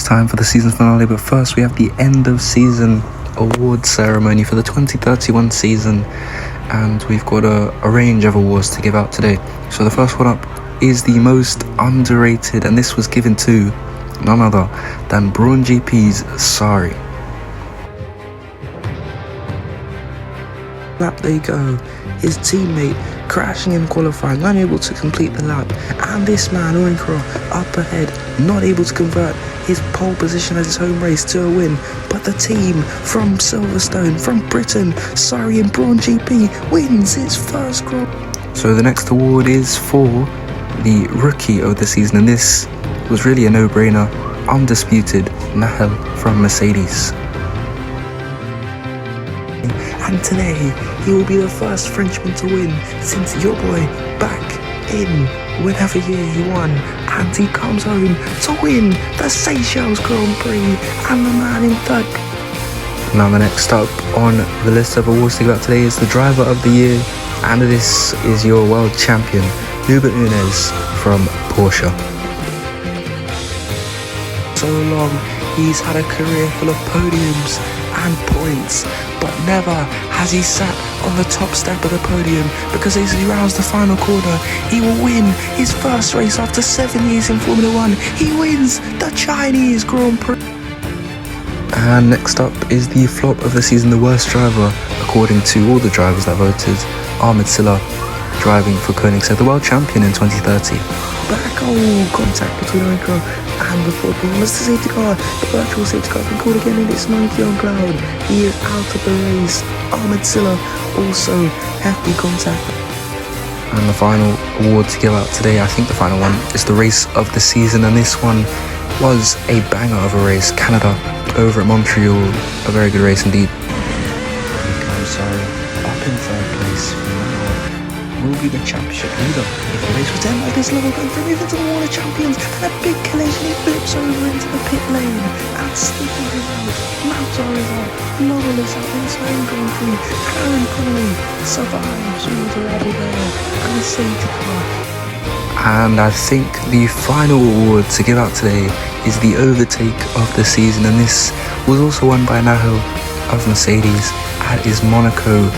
it's time for the season finale, but first we have the end of season award ceremony for the 2031 season, and we've got a range of awards to give out today. So the first one up is the most underrated, and this was given to none other than Braun GP's Sari. Lap they go, his teammate crashing in qualifying, unable to complete the lap, and this man Oyinkro up ahead, not able to convert his pole position as his home race to a win. But the team from Silverstone, from Britain, Sari and Braun GP, wins its first Grand Prix. So the next award is for the rookie of the season, and this was really a no-brainer, undisputed Nahel from Mercedes. And today, he will be the first Frenchman to win since your boy back in whenever year he won. And he comes home to win the Seychelles Grand Prix and the man in third. Now the next up on the list of awards to give out today is the driver of the year. And this is your world champion, Hubert Nunes from Porsche. So long, he's had a career full of podiums and points, but never has he sat on the top step of the podium, because as he rounds the final corner, he will win his first race after 7 years in Formula 1. He wins the Chinese Grand Prix. And next up is the flop of the season, the worst driver, according to all the drivers that voted, Ahmed Silla, driving for Koenigsegg, the world champion in 2030. Back contact between Oyinkro and the football. Was the safety car, the virtual safety car, been called again, and it's monkey on cloud. He is out of the race. Ahmed Silla also hefty contact. And the final award to give out today, I think the final one, is the race of the season, and this one was a banger of a race. Canada over at Montreal, a very good race indeed. I'm sorry, up in third place will be the championship leader. If the race was to end like this, level going through into the wall of champions, and a big collision, he flips over into the pit lane, and Stifford is out, Moutar is out, Lovell is out, in his home Grand Prix. Aaron Connolly survives all the rubble there, and the safety car. And I think the final award to give out today is the overtake of the season, and this was also won by Nahel of Mercedes at his Monaco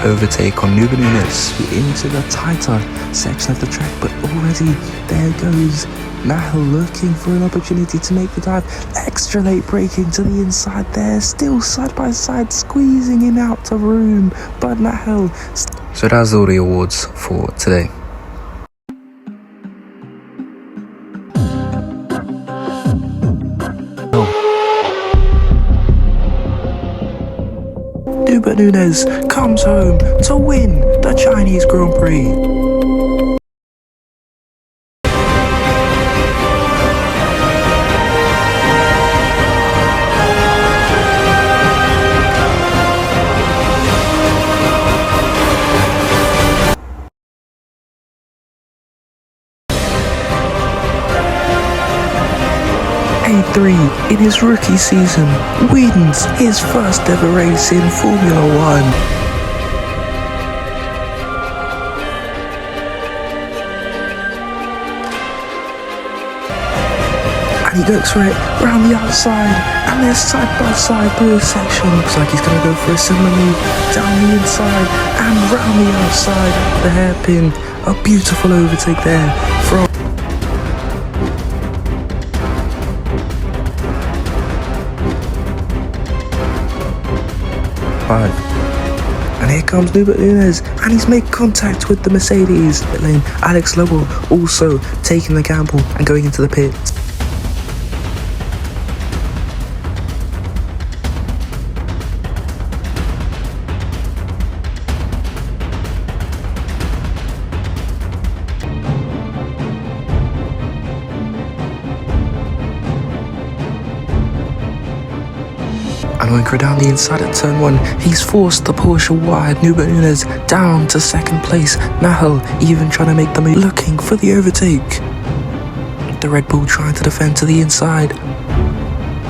overtake on Hubert Nunes into the tighter section of the track. But already there goes Nahel looking for an opportunity to make the dive. Extra late braking to the inside there, still side by side, squeezing in out of room, but Nahel. So that's all the awards for today. Hubert Nunes comes home to win the Chinese Grand Prix. A3 in his rookie season wins his first ever race in Formula 1. And he looks for it round the outside, and they're side by side through the section. Looks like he's going to go for a similar move down the inside and round the outside. The hairpin, a beautiful overtake there from and here comes Hubert Nunes, and he's made contact with the Mercedes pit lane. Alex Lovell also taking the gamble and going into the pit. And Oyinkro down the inside at turn 1. He's forced the Porsche wide. Hubert Nunes down to second place. Nahel even trying to make the move, looking for the overtake. The Red Bull trying to defend to the inside.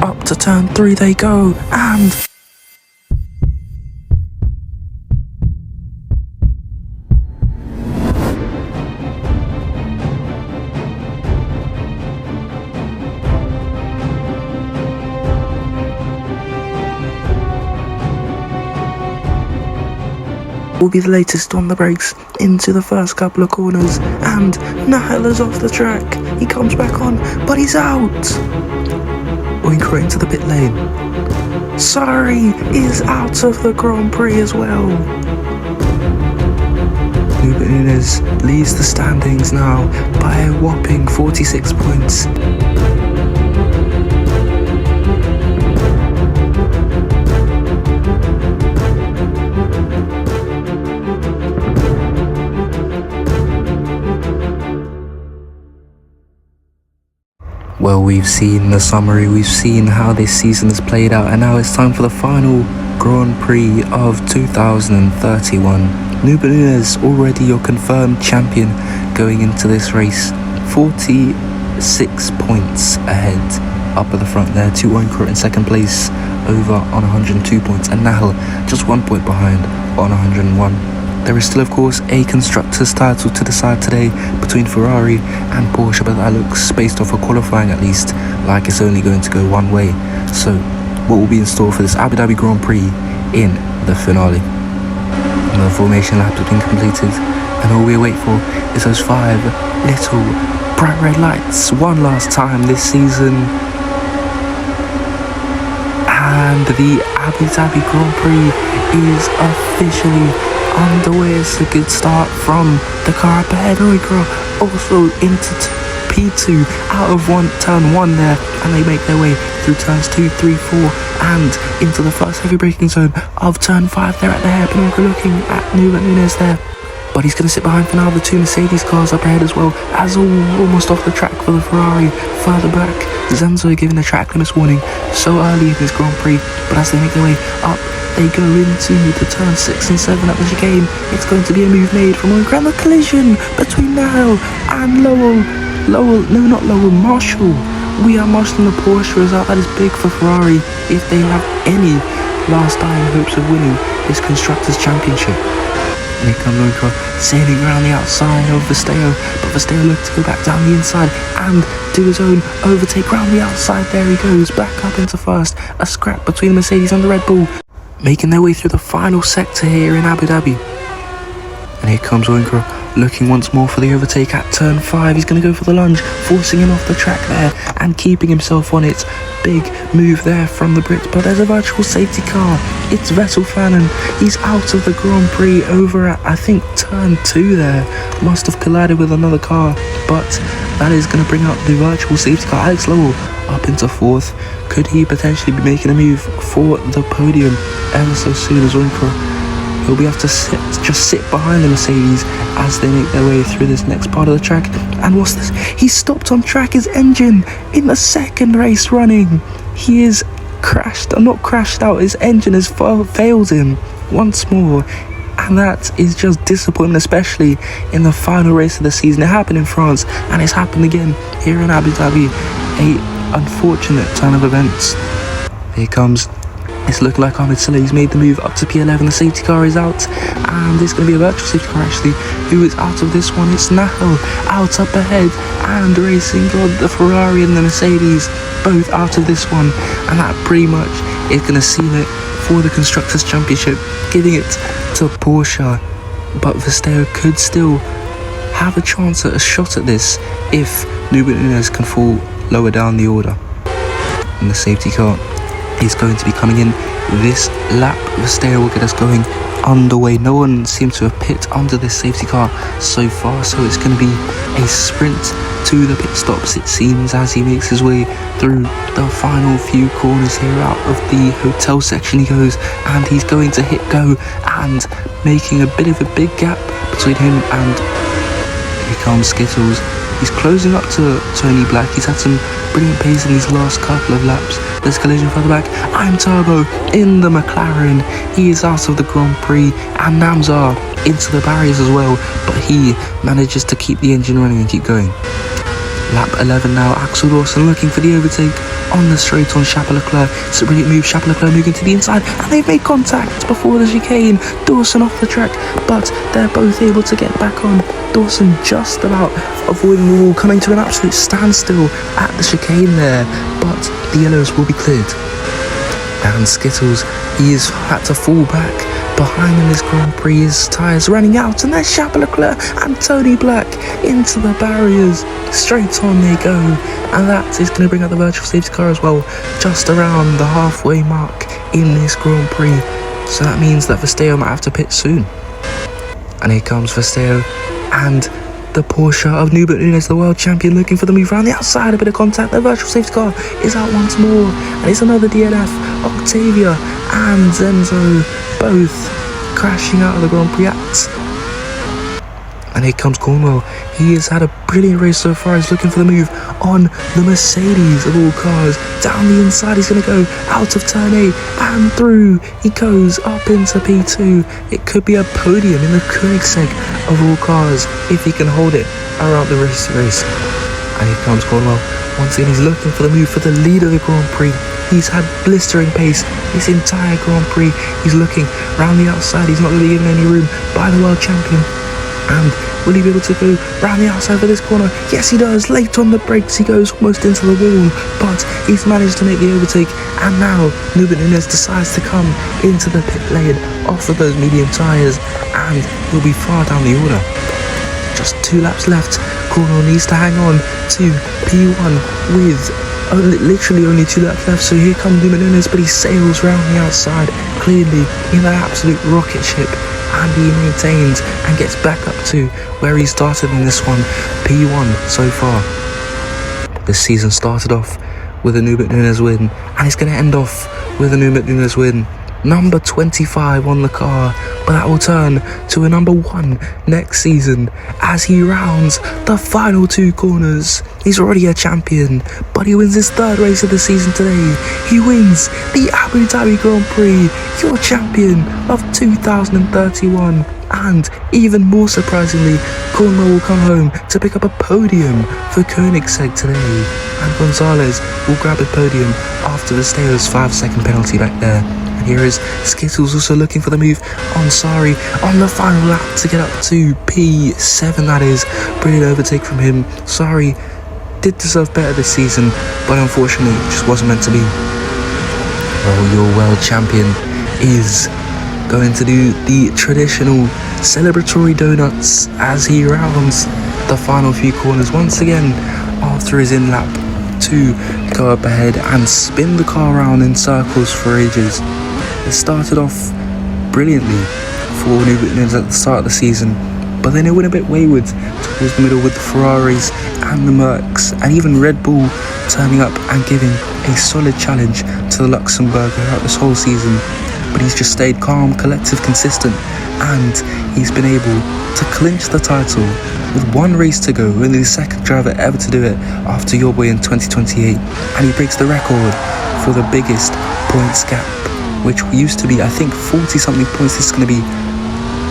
Up to turn 3 they go, and will be the latest on the brakes into the first couple of corners, and Nahel is off the track. He comes back on, but he's out. Oyinkro into the pit lane. Sorry is out of the Grand Prix as well. Nunes leads the standings now by a whopping 46 points. Well, we've seen the summary, we've seen how this season has played out, and now it's time for the final Grand Prix of 2031. Nunes already your confirmed champion going into this race. 46 points ahead up at the front there to Oyinkro in second place over on 102 points, and Nahel just 1 point behind on 101. There is still, of course, a constructor's title to decide today between Ferrari and Porsche, but that looks, based off of qualifying at least, like it's only going to go one way. So, what will be in store for this Abu Dhabi Grand Prix in the finale? The formation lap has been completed, and all we wait for is those 5 little bright red lights one last time this season. And the Abu Dhabi Grand Prix is officially underway. It's a good start from the car up ahead. Oyinkro also into P2 out of turn 1 there, and they make their way through turns 2, 3, 4 and into the first heavy braking zone of turn 5. They're at the hairpin. Oyinkro looking at Nunes there, but he's going to sit behind for now. The 2 Mercedes cars up ahead as well, as almost off the track for the Ferrari further back. Zanzo giving the track limits warning so early in this Grand Prix, but as they make their way up, they go into the turn 6 and 7 at the chicane. It's going to be a move made from Oyinkro, and the collision between Nahel and Marshall. We are marshalling the Porsche result. That is big for Ferrari if they have any last dying hopes of winning this Constructors' Championship. And here comes Oyinkro sailing around the outside of Vesteo, but Vesteo looked to go back down the inside and do his own overtake around the outside. There he goes, back up into first. A scrap between the Mercedes and the Red Bull, making their way through the final sector here in Abu Dhabi. And here comes Oyinkro looking once more for the overtake at turn 5. He's going to go for the lunge, forcing him off the track there and keeping himself on it. Big move there from the Brit, but there's a virtual safety car. It's Vettel Fanon. He's out of the Grand Prix over at, I think, turn 2 there. Must have collided with another car, but that is going to bring out the virtual safety car. Alex Lowell up into 4th. Could he potentially be making a move for the podium ever so soon as Oyinkro? He'll be able to sit behind the Mercedes as they make their way through this next part of the track. And what's this? He stopped on track. His engine in the second race running. He is not crashed out. His engine has failed him once more. And that is just disappointing, especially in the final race of the season. It happened in France, and it's happened again here in Abu Dhabi. A unfortunate turn of events. Here comes. It's looking like Ahmed Saleh. He's made the move up to P11. The safety car is out, and there's going to be a virtual safety car actually. Who is out of this one? It's Nahel out up ahead, and racing God, the Ferrari and the Mercedes, both out of this one, and that pretty much is going to seal it for the Constructors' Championship, giving it to Porsche. But Vesteo could still have a chance at a shot at this if Nunes can fall lower down the order. And the safety car is going to be coming in this lap. Vesteo will get us going underway. No one seems to have pit under this safety car so far, so it's going to be a sprint to the pit stops, it seems, as he makes his way through the final few corners here. Out of the hotel section he goes, and he's going to hit go, and making a bit of a big gap between him and here comes Skittles. He's closing up to Tony Black. He's had some brilliant pace in these last couple of laps. There's collision further back. I'm Turbo in the McLaren. He is out of the Grand Prix, and Namzar into the barriers as well, but he manages to keep the engine running and keep going. Lap 11 now. Axel Dawson looking for the overtake on the straight on Chappelle-Leclerc. It's a brilliant move. Chappelle-Leclerc moving to the inside, and they've made contact before the chicane. Dawson off the track, but they're both able to get back on. Dawson just about avoiding the wall, coming to an absolute standstill at the chicane there, but the yellows will be cleared. And Skittles, he has had to fall back Behind him is Grand Prix tyres running out, and there's Charles Leclerc and Tony Black into the barriers. Straight on they go, and that is going to bring out the virtual safety car as well, just around the halfway mark in this Grand Prix. So that means that Verstappen might have to pit soon. And here comes Verstappen and the Porsche of Nubert Nunes, the world champion, looking for the move around the outside. A bit of contact. The virtual safety car is out once more, and it's another DNF. Octavia and Zenzo both crashing out of the Grand Prix act. And here comes Cornwell. He has had a brilliant race so far. He's looking for the move on the Mercedes of all cars. Down the inside, he's going to go out of turn 8 and through. He goes up into P2. It could be a podium in the Koenigsegg of all cars if he can hold it around the race. And here comes Cornwell. Once again, he's looking for the move for the lead of the Grand Prix. He's had blistering pace this entire Grand Prix. He's looking around the outside. He's not really given any room by the world champion. And will he be able to go round the outside for this corner? Yes, he does. Late on the brakes, he goes almost into the wall, but he's managed to make the overtake. And now Nubert Nunes decides to come into the pit lane off of those medium tyres, and he'll be far down the order. Just 2 laps left. Cornwell needs to hang on to P1 with literally only 2 laps left. So here comes Nubert Nunes, but he sails round the outside clearly in that absolute rocket ship. And he maintains and gets back up to where he started in this one, P1 so far. This season started off with a Nubert Nunes win, and it's going to end off with a Nubert Nunes win. Number 25 on the car, but that will turn to a number 1 next season as he rounds the final 2 corners. He's already a champion, but he wins his 3rd race of the season today. He wins the Abu Dhabi Grand Prix, your champion of 2031. And even more surprisingly, Cornwell will come home to pick up a podium for Koenigsegg today. And Gonzalez will grab a podium after Vestale's 5-second penalty back there. And here is Skittles also looking for the move on Sari on the final lap to get up to P7, that is. Brilliant overtake from him. Sari did deserve better this season, but unfortunately it just wasn't meant to be. Well, your world champion is going to do the traditional celebratory donuts as he rounds the final few corners once again after his in-lap to go up ahead and spin the car around in circles for ages. It started off brilliantly for Nubert Nunes at the start of the season, but then it went a bit wayward towards the middle with the Ferraris and the Mercs, and even Red Bull turning up and giving a solid challenge to the Luxembourg throughout this whole season. But he's just stayed calm, collective, consistent, and he's been able to clinch the title with 1 race to go, only the 2nd driver ever to do it after your boy in 2028, and he breaks the record for the biggest points gap, which used to be, I think, 40 something points. This is going to be,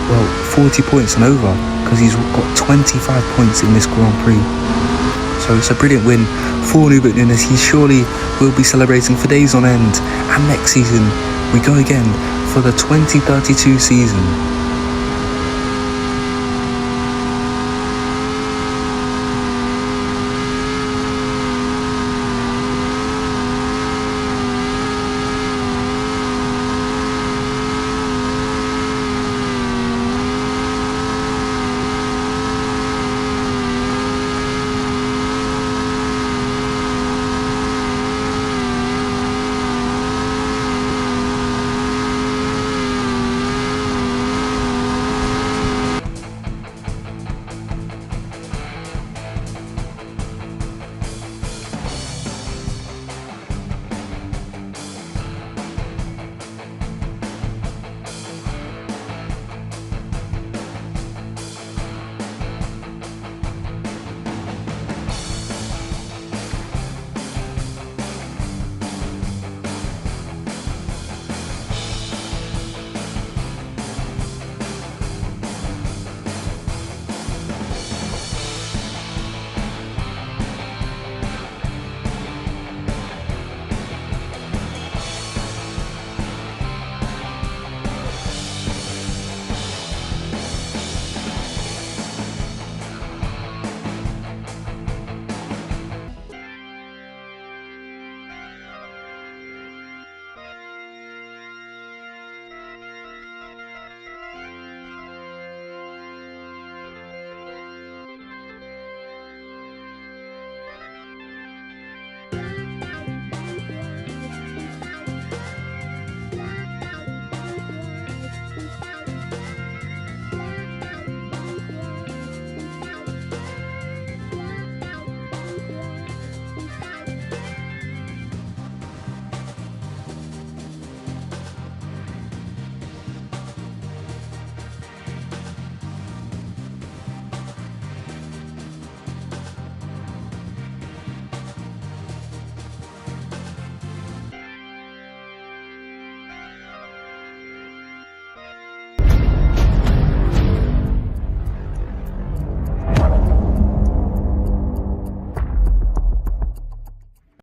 well, 40 points and over, because he's got 25 points in this Grand Prix. So it's a brilliant win for Nubert Nunes. He surely will be celebrating for days on end, and next season we go again for the 2032 season.